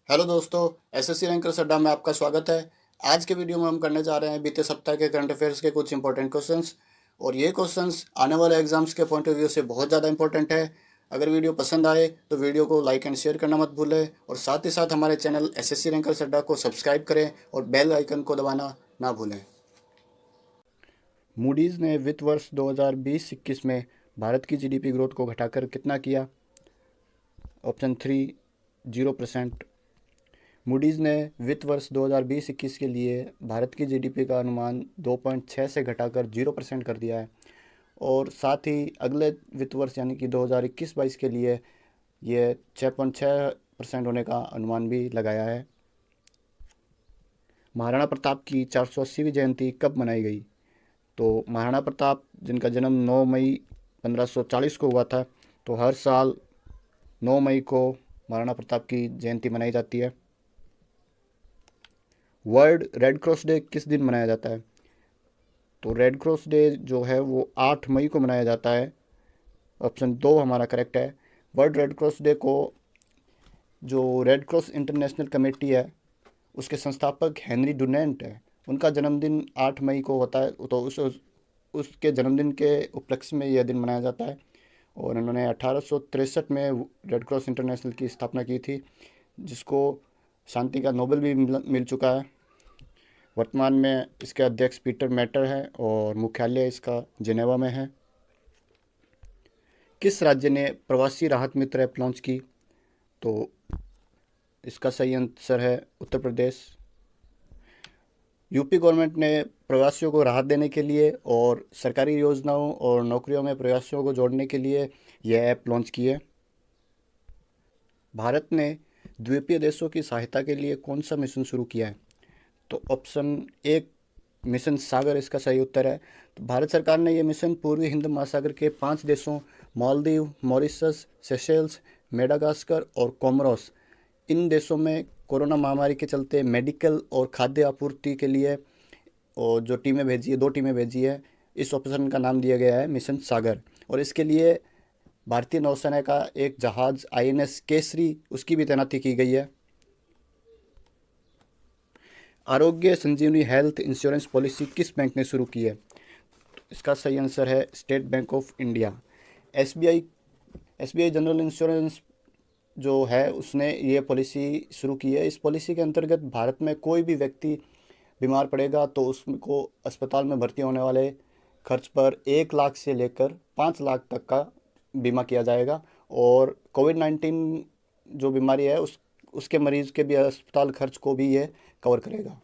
Hello दोस्तों, SSC ranker अड्डा में आपका स्वागत है। आज के वीडियो में हम करने जा रहे हैं बीते सप्ताह के करंट अफेयर्स के कुछ इंपॉर्टेंट क्वेश्चंस। और ये क्वेश्चंस आने वाले एग्जाम्स के पॉइंट ऑफ व्यू से बहुत ज़्यादा इंपॉर्टेंट है। अगर वीडियो पसंद आए तो वीडियो को लाइक एंड शेयर करना मत भूलें, और साथ ही साथ हमारे चैनल एसएससी रैंकर अड्डा को सब्सक्राइब करें और बेल आइकन को दबाना ना भूलें। मूडीज़ ने वित्त वर्ष 2020-21 में भारत की जीडीपी ग्रोथ को घटाकर कितना किया? ऑप्शन 3, 0%। मूडीज़ ने वित्त वर्ष 2020-21 के लिए भारत की जीडीपी का अनुमान 2.6 से घटाकर 0% कर दिया है, और साथ ही अगले वित्त वर्ष यानी कि 2021-22 के लिए ये 6.6% होने का अनुमान भी लगाया है। महाराणा प्रताप की 480वीं जयंती कब मनाई गई? तो महाराणा प्रताप जिनका जन्म 9 मई 1540 को हुआ था, तो हर साल 9 मई को महाराणा प्रताप की जयंती मनाई जाती है। वर्ल्ड रेड क्रॉस डे किस दिन मनाया जाता है? तो रेड क्रॉस डे जो है वो 8 मई को मनाया जाता है। ऑप्शन 2 हमारा करेक्ट है। वर्ल्ड रेड क्रॉस डे को जो रेड क्रॉस इंटरनेशनल कमेटी है उसके संस्थापक हेनरी डुनेंट है, उनका जन्मदिन 8 मई को होता है, तो उसके जन्मदिन के उपलक्ष्य में यह दिन मनाया जाता है। और उन्होंने 1863 में रेड क्रॉस इंटरनेशनल की स्थापना की थी, जिसको शांति का नोबेल भी मिल चुका है। वर्तमान में इसके अध्यक्ष पीटर मैटर हैं और मुख्यालय इसका जिनेवा में है। किस राज्य ने प्रवासी राहत मित्र ऐप लॉन्च की? तो इसका सही आंसर है उत्तर प्रदेश। यूपी गवर्नमेंट ने प्रवासियों को राहत देने के लिए और सरकारी योजनाओं और नौकरियों में प्रवासियों को जोड़ने के लिए यह ऐप लॉन्च की है। भारत ने द्वीपीय देशों की सहायता के लिए कौन सा मिशन शुरू किया है? तो ऑप्शन 1 मिशन सागर इसका सही उत्तर है। तो भारत सरकार ने यह मिशन पूर्वी हिंद महासागर के 5 देशों मालदीव, मॉरिशस, सेशेल्स, मेडागास्कर और कोमोरोस, इन देशों में कोरोना महामारी के चलते मेडिकल और खाद्य आपूर्ति के लिए और जो टीमें भेजी है, 2 टीमें भेजी है। इस ऑपरेशन का नाम दिया गया है मिशन सागर, और इसके लिए भारतीय नौसेना का एक जहाज़ आईएनएस केसरी, उसकी भी तैनाती की गई है। आरोग्य संजीवनी हेल्थ इंश्योरेंस पॉलिसी किस बैंक ने शुरू की है? इसका सही आंसर है state bank of India. SBI SBI general insurance जो है उसने ये पॉलिसी शुरू की है। इस पॉलिसी के अंतर्गत भारत में कोई भी व्यक्ति बीमार पड़ेगा तो उसको अस्पताल में भर्ती होने वाले खर्च पर 1 लाख से लेकर 5 लाख तक का बीमा किया जाएगा, और कोविड-19 जो बीमारी है उसके मरीज़ के भी अस्पताल खर्च को भी ये कवर करेगा।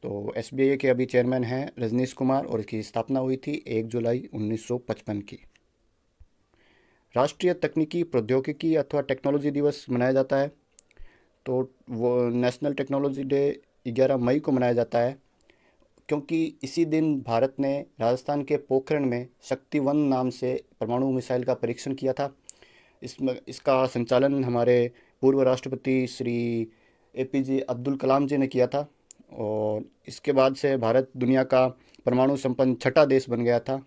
तो एसबीआई के अभी चेयरमैन हैं रजनीश कुमार, और इसकी स्थापना हुई थी 1 जुलाई 1955 की। राष्ट्रीय तकनीकी प्रौद्योगिकी अथवा टेक्नोलॉजी दिवस मनाया जाता है, तो वो नेशनल टेक्नोलॉजी डे 11 मई को मनाया जाता है, क्योंकि इसी दिन भारत ने राजस्थान के पोखरण में शक्ति 1 नाम से परमाणु मिसाइल का परीक्षण किया था। इसमें इसका संचालन हमारे पूर्व राष्ट्रपति श्री एपीजे अब्दुल कलाम जी ने किया था, और इसके बाद से भारत दुनिया का परमाणु संपन्न छठा देश बन गया था।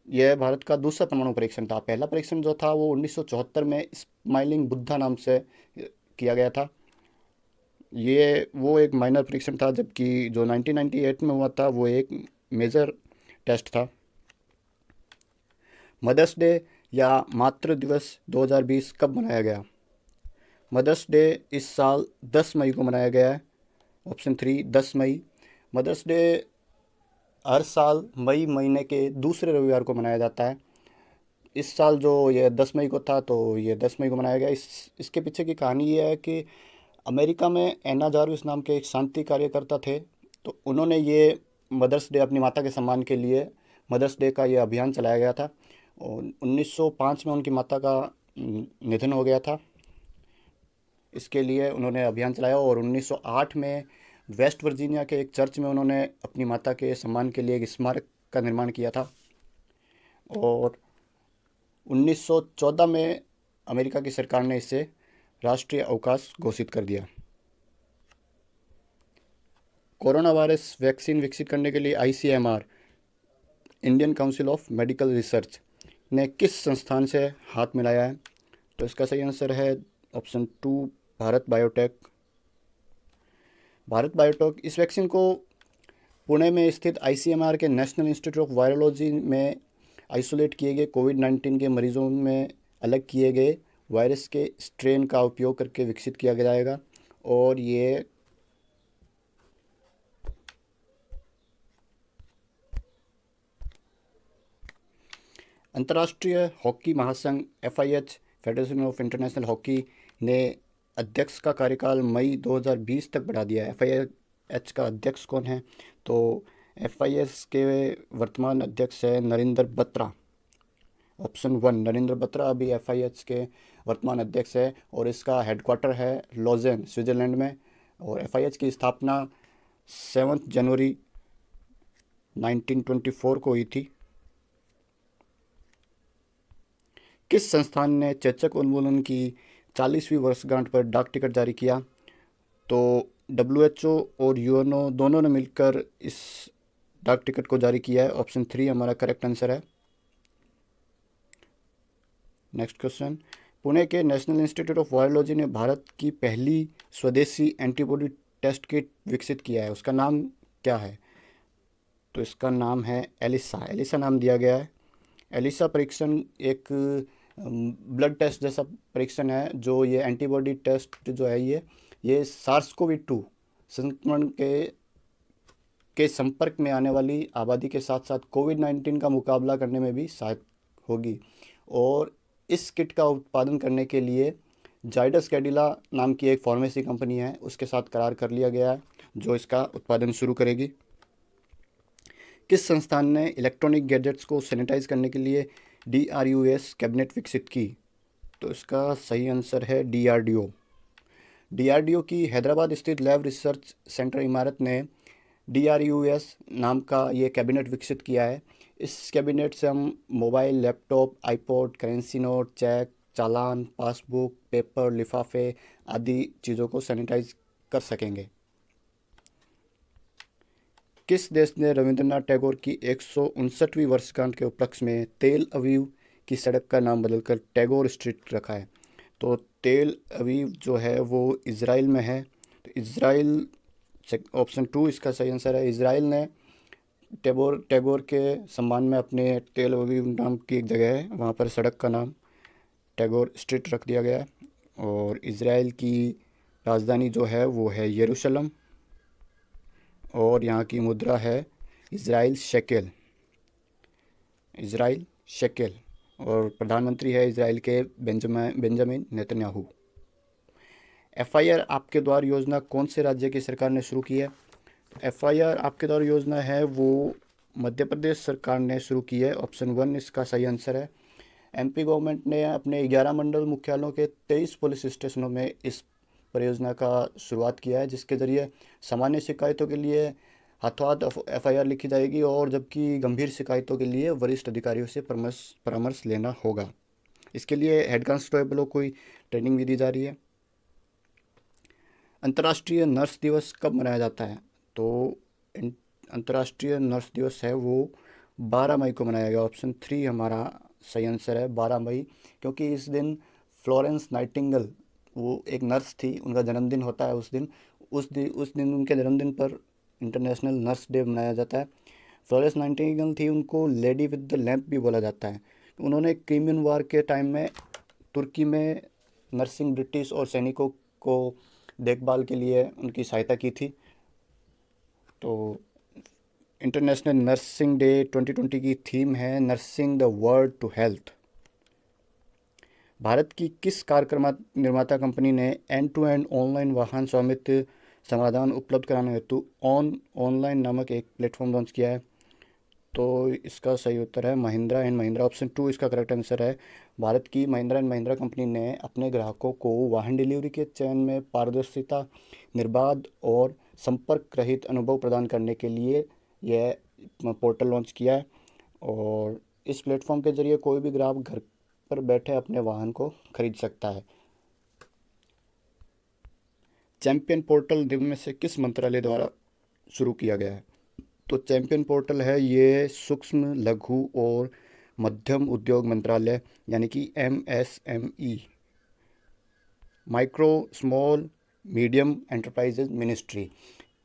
यह भारत का दूसरा परमाणु परीक्षण था। पहला परीक्षण जो था वो 1974 में स्माइलिंग बुद्धा नाम से किया गया था। ये वो एक माइनर परीक्षण था, जबकि जो 1998 में हुआ था वो एक मेजर टेस्ट था। मदर्स डे या मातृ दिवस 2020 कब मनाया गया? मदर्स डे इस साल 10 मई को मनाया गया है। ऑप्शन 3 10 मई। मदर्स डे हर साल मई महीने के दूसरे रविवार को मनाया जाता है। इस साल जो ये 10 मई को था, तो ये 10 मई को मनाया गया। इसके पीछे की कहानी ये है कि अमेरिका में एना जारविस नाम के एक शांति कार्यकर्ता थे, तो उन्होंने ये मदर्स डे अपनी माता के सम्मान के लिए मदर्स डे का ये अभियान चलाया गया था, और 1905 में उनकी माता का निधन हो गया था। इसके लिए उन्होंने अभियान चलाया, और 1908 में वेस्ट वर्जीनिया के एक चर्च में उन्होंने अपनी माता के सम्मान के लिए एक स्मारक का निर्माण किया था। और 1914 में अमेरिका की सरकार ने इसे राष्ट्रीय अवकाश घोषित कर दिया। कोरोना वायरस वैक्सीन विकसित करने के लिए ICMR, Indian council of medical research, ने किस संस्थान से हाथ मिलाया है? तो इसका सही आंसर है option 2 Bharat biotech. Bharat biotech इस वैक्सीन को पुणे में स्थित आईसीएमआर के नेशनल इंस्टीट्यूट ऑफ वायरोलॉजी में आइसोलेट किए गए कोविड-19 के मरीजों में अलग किए गए वायरस के स्ट्रेन का उपयोग करके विकसित किया जाएगा। और ये अंतर्राष्ट्रीय हॉकी महासंघ FIH federation of international hockey ने अध्यक्ष का कार्यकाल मई 2020 तक बढ़ा दिया है। FIH का अध्यक्ष कौन है? तो FIH के वर्तमान अध्यक्ष है नरेंद्र बत्रा। ऑप्शन 1 नरेंद्र बत्रा अभी FIH के वर्तमान अध्यक्ष है और इसका हेडक्वार्टर है लॉजेन स्विट्ज़रलैंड में। और FIH की स्थापना 7 जनवरी 1924 को हुई थी। किस संस्थान ने चेचक उन्मूलन की 40वीं वर्षगांठ पर डाक टिकट जारी किया? तो WHO और UNO दोनों ने मिलकर इस डाक टिकट को जारी किया है। ऑप्शन 3 हमारा करेक्ट आंसर है। नेक्स्ट क्वेश्चन, पुणे के नेशनल इंस्टीट्यूट ऑफ वायरोलॉजी ने भारत की पहली स्वदेशी एंटीबॉडी टेस्ट किट विकसित किया है, उसका नाम क्या है? तो इसका नाम है एलिसा। एलिसा नाम दिया गया है। एलिसा परीक्षण एक ब्लड टेस्ट जैसा परीक्षण है जो ये एंटीबॉडी टेस्ट जो है ये SARS-CoV-2 संक्रमण के संपर्क में आने वाली आबादी के साथ साथ कोविड-19 का मुकाबला करने में भी सहायक होगी। और इस किट का उत्पादन करने के लिए जाइडस कैडिला नाम की एक फार्मेसी कंपनी है, उसके साथ करार कर लिया गया है जो इसका उत्पादन शुरू करेगी। किस संस्थान ने इलेक्ट्रॉनिक गैजेट्स को सैनिटाइज करने के लिए DRUS कैबिनेट विकसित की? तो इसका सही आंसर है DRDO। DRDO की हैदराबाद स्थित लैब रिसर्च सेंटर इमारत ने DRUS नाम का ये कैबिनेट विकसित किया है। इस कैबिनेट से हम mobile, laptop, iPod, currency note, cheque, चालान, पासबुक, पेपर, लिफाफे आदि चीज़ों को सैनिटाइज कर सकेंगे। किस देश ने रविंद्रनाथ टैगोर की 159वीं वर्षगांठ के उपलक्ष्य में तेल अवीव की सड़क का नाम बदलकर टैगोर स्ट्रीट रखा है? तो तेल अवीव जो है वो इज़राइल में है। तो इज़राइल, ऑप्शन 2 इसका सही आंसर है। इज़राइल ने टैगोर के सम्मान में अपने तेल अवीव नाम की एक जगह है, वहाँ पर सड़क का नाम टैगोर स्ट्रीट रख दिया गया है। और इज़राइल की राजधानी जो है वो है यरूशलेम और यहाँ की मुद्रा है इज़राइल शेकेल। Israel shekel. और प्रधानमंत्री है इज़राइल के बेंजामिन नेतन्याहू। FIR आपके द्वार योजना कौन से राज्य की सरकार ने शुरू की है? FIR आपके द्वार योजना है वो मध्य प्रदेश सरकार ने शुरू की है। ऑप्शन 1 इसका सही आंसर है। MP गवर्नमेंट ने अपने 11 मंडल मुख्यालयों के 23 पुलिस स्टेशनों में इस परियोजना का शुरुआत किया है, जिसके ज़रिए सामान्य शिकायतों के लिए हाथों हाथ FIR लिखी जाएगी और जबकि गंभीर शिकायतों के लिए वरिष्ठ अधिकारियों से परामर्श लेना होगा। इसके लिए हेड कांस्टेबलों को ट्रेनिंग भी दी जा रही है। अंतर्राष्ट्रीय नर्स दिवस कब मनाया जाता है? तो अंतर्राष्ट्रीय नर्स दिवस है वो 12 मई को मनाया गया। ऑप्शन 3 हमारा सही आंसर है 12 मई, क्योंकि इस दिन फ्लोरेंस नाइटिंगेल, वो एक नर्स थी, उनका जन्मदिन होता है उस दिन उनके जन्मदिन पर इंटरनेशनल नर्स डे मनाया जाता है। फ्लोरेंस नाइटिंगेल थी, उनको लेडी विद द लैम्प भी बोला जाता है। उन्होंने क्रिमियन वार के टाइम में तुर्की में नर्सिंग ब्रिटिश और सैनिकों को देखभाल के लिए उनकी सहायता की थी। तो इंटरनेशनल नर्सिंग डे 2020 की थीम है nursing the world to health. Bharat की किस कार निर्माता कंपनी ने एंड टू एंड ऑनलाइन वाहन स्वामित्व समाधान उपलब्ध कराने हेतु ऑनलाइन नामक एक प्लेटफॉर्म लॉन्च किया है? तो इसका सही उत्तर है महिंद्रा एंड महिंद्रा। ऑप्शन 2 इसका करेक्ट आंसर है। भारत की महिंद्रा एंड महिंद्रा कंपनी ने अपने ग्राहकों को वाहन डिलीवरी के चयन में पारदर्शिता, निर्बाध और संपर्क रहित अनुभव प्रदान करने के लिए यह पोर्टल लॉन्च किया है। और इस प्लेटफॉर्म के जरिए कोई भी ग्राहक घर पर बैठे अपने वाहन को खरीद सकता है। चैंपियन पोर्टल निम्न में से किस मंत्रालय द्वारा शुरू किया गया है? तो चैंपियन पोर्टल है ये सूक्ष्म, लघु और मध्यम उद्योग मंत्रालय यानी कि MSME micro small medium enterprises ministry.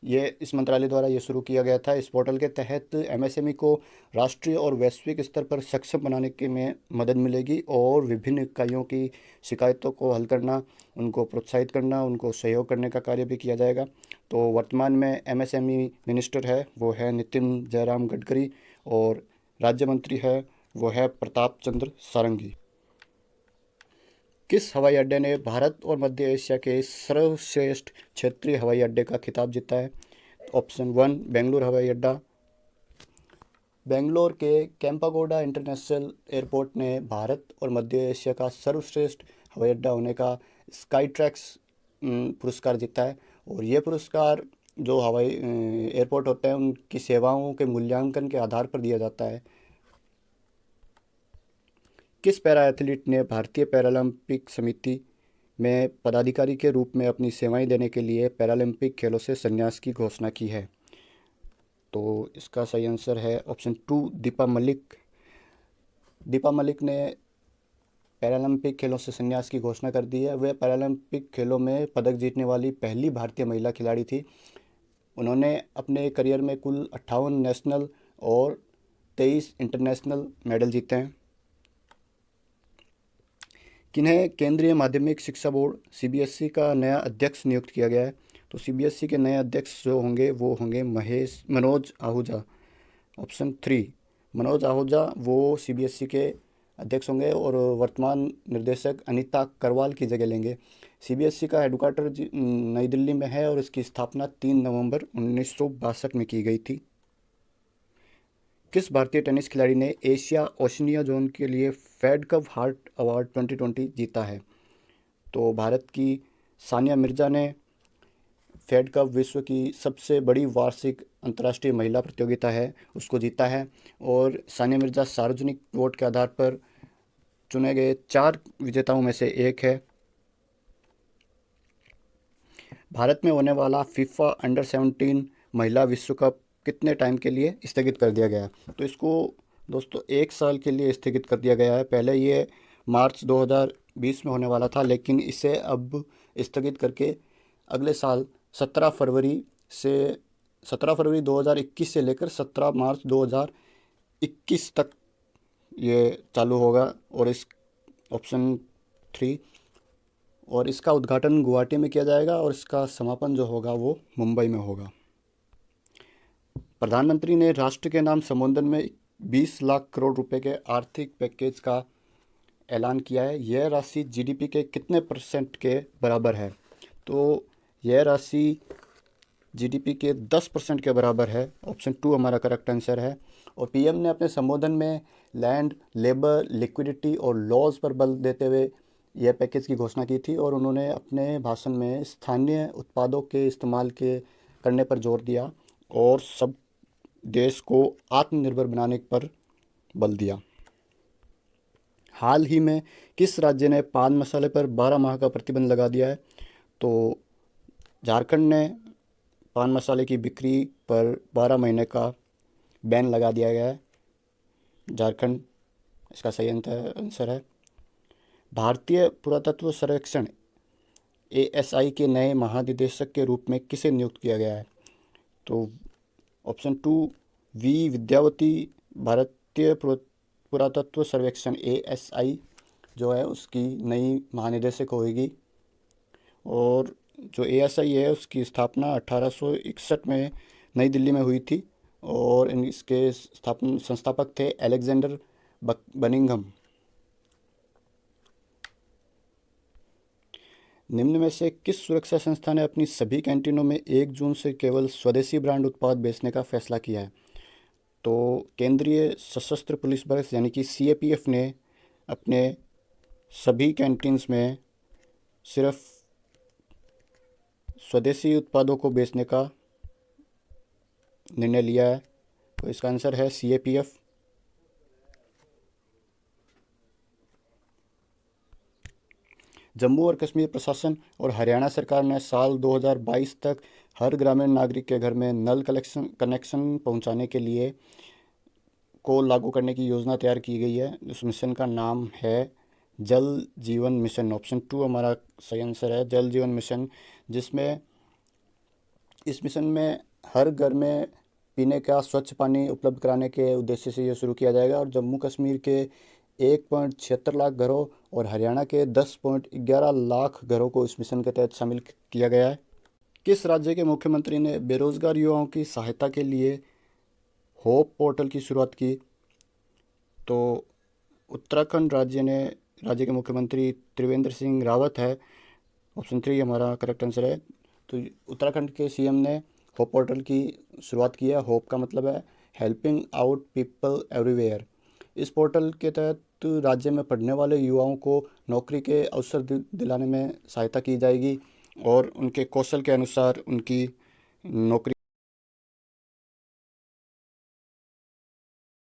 ये इस मंत्रालय द्वारा ये शुरू किया गया था। इस पोर्टल के तहत एमएसएमई को राष्ट्रीय और वैश्विक स्तर पर सक्षम बनाने के में मदद मिलेगी और विभिन्न इकाइयों की शिकायतों को हल करना, उनको प्रोत्साहित करना, उनको सहयोग करने का कार्य भी किया जाएगा। तो वर्तमान में एमएसएमई मिनिस्टर है वो है नितिन जयराम गडकरी और राज्य मंत्री है वो है प्रताप चंद्र सारंगी। किस हवाई अड्डे ने भारत और मध्य एशिया के सर्वश्रेष्ठ क्षेत्रीय हवाई अड्डे का खिताब जीता है? ऑप्शन 1 बेंगलुरु हवाई अड्डा। बेंगलोर के कैंपागोडा इंटरनेशनल एयरपोर्ट ने भारत और मध्य एशिया का सर्वश्रेष्ठ हवाई अड्डा होने का स्काई ट्रैक्स पुरस्कार जीता है। और ये पुरस्कार जो हवाई एयरपोर्ट होते हैं उनकी सेवाओं के मूल्यांकन के आधार पर दिया जाता है। किस पैरा एथलीट ने भारतीय पैरालंपिक समिति में पदाधिकारी के रूप में अपनी सेवाएं देने के लिए पैरालंपिक खेलों से संन्यास की घोषणा की है? तो इसका सही आंसर है ऑप्शन 2 दीपा मलिक। दीपा मलिक ने पैरालंपिक खेलों से संन्यास की घोषणा कर दी है। वह पैरालंपिक खेलों में पदक जीतने वाली पहली भारतीय महिला खिलाड़ी थी। उन्होंने अपने करियर में कुल 58 नेशनल और 23 इंटरनेशनल मेडल जीते हैं। किन्हें केंद्रीय माध्यमिक शिक्षा बोर्ड सीबीएसई का नया अध्यक्ष नियुक्त किया गया है? तो सीबीएसई के नए अध्यक्ष जो होंगे वो होंगे मनोज आहूजा। ऑप्शन 3 मनोज आहूजा वो सीबीएसई के अध्यक्ष होंगे और वर्तमान निर्देशक अनीता करवाल की जगह लेंगे। सीबीएसई का हेडक्वार्टर नई दिल्ली में है और इसकी स्थापना 3 नवंबर 1962 में की गई थी। किस भारतीय टेनिस खिलाड़ी ने एशिया ओशिनिया जोन के लिए फेड कप हार्ट अवार्ड 2020 जीता है? तो भारत की सानिया मिर्ज़ा ने फेड कप विश्व की सबसे बड़ी वार्षिक अंतर्राष्ट्रीय महिला प्रतियोगिता है उसको जीता है। और सानिया मिर्ज़ा सार्वजनिक वोट के आधार पर चुने गए 4 विजेताओं में से एक है। भारत में होने वाला फीफा अंडर 17 महिला विश्व कप कितने टाइम के लिए स्थगित कर दिया गया? तो इसको दोस्तों 1 साल के लिए स्थगित कर दिया गया है। पहले ये मार्च 2020 में होने वाला था, लेकिन इसे अब स्थगित करके अगले साल 17 फरवरी 2021 से लेकर 17 मार्च 2021 तक ये चालू होगा। और इस ऑप्शन 3 और इसका उद्घाटन गुवाहाटी में किया जाएगा और इसका समापन जो होगा वो मुंबई में होगा। प्रधानमंत्री ने राष्ट्र के नाम संबोधन में 20 लाख करोड़ रुपए के आर्थिक पैकेज का ऐलान किया है। यह राशि जीडीपी के कितने % के बराबर है? तो यह राशि जीडीपी के 10% के बराबर है। ऑप्शन 2 हमारा करेक्ट आंसर है। और पीएम ने अपने संबोधन में लैंड, लेबर, लिक्विडिटी और लॉज पर बल देते हुए यह पैकेज की घोषणा की थी। और उन्होंने अपने भाषण में स्थानीय उत्पादों के इस्तेमाल के करने पर जोर दिया और सब देश को आत्मनिर्भर बनाने पर बल दिया। हाल ही में किस राज्य ने पान मसाले पर 12 माह का प्रतिबंध लगा दिया है? तो झारखंड ने पान मसाले की बिक्री पर 12 महीने का बैन लगा दिया गया है। झारखंड इसका सही आंसर है। भारतीय पुरातत्व सर्वेक्षण एएसआई के नए महानिदेशक के रूप में किसे नियुक्त किया गया है? तो ऑप्शन 2 वी विद्यावती भारतीय पुरातत्व सर्वेक्षण एएसआई जो है उसकी नई महानिदेशक होगी। और जो एएसआई है उसकी स्थापना 1861 में नई दिल्ली में हुई थी और इसके संस्थापक थे अलेक्जेंडर बनिंघम। निम्न में से किस सुरक्षा संस्था ने अपनी सभी कैंटीनों में 1 जून से केवल स्वदेशी ब्रांड उत्पाद बेचने का फैसला किया है? तो केंद्रीय सशस्त्र पुलिस बल यानी कि सीएपीएफ ने अपने सभी कैंटीन्स में सिर्फ स्वदेशी उत्पादों को बेचने का निर्णय लिया है। तो इसका आंसर है सीएपीएफ। जम्मू और कश्मीर प्रशासन और हरियाणा सरकार ने साल 2022 तक हर ग्रामीण नागरिक के घर में नल कनेक्शन पहुंचाने के लिए को लागू करने की योजना तैयार की गई है। उस मिशन का नाम है जल जीवन मिशन। ऑप्शन 2 हमारा सही आंसर है, जल जीवन मिशन, जिसमें इस मिशन में हर घर में पीने का स्वच्छ पानी उपलब्ध कराने के उद्देश्य से ये शुरू किया जाएगा। और जम्मू कश्मीर के 1.76 लाख घरों और हरियाणा के 10.11 लाख घरों को इस मिशन के तहत शामिल किया गया है। किस राज्य के मुख्यमंत्री ने बेरोजगार युवाओं की सहायता के लिए होप पोर्टल की शुरुआत की? तो उत्तराखंड राज्य के मुख्यमंत्री त्रिवेंद्र सिंह रावत है। ऑप्शन 3 हमारा करेक्ट आंसर है। तो उत्तराखंड के सीएम ने होप पोर्टल की शुरुआत की है। होप का मतलब है हेल्पिंग आउट पीपल एवरीवेयर। इस पोर्टल के तहत राज्य में पढ़ने वाले युवाओं को नौकरी के अवसर दिलाने में सहायता की जाएगी और उनके कौशल के अनुसार उनकी नौकरी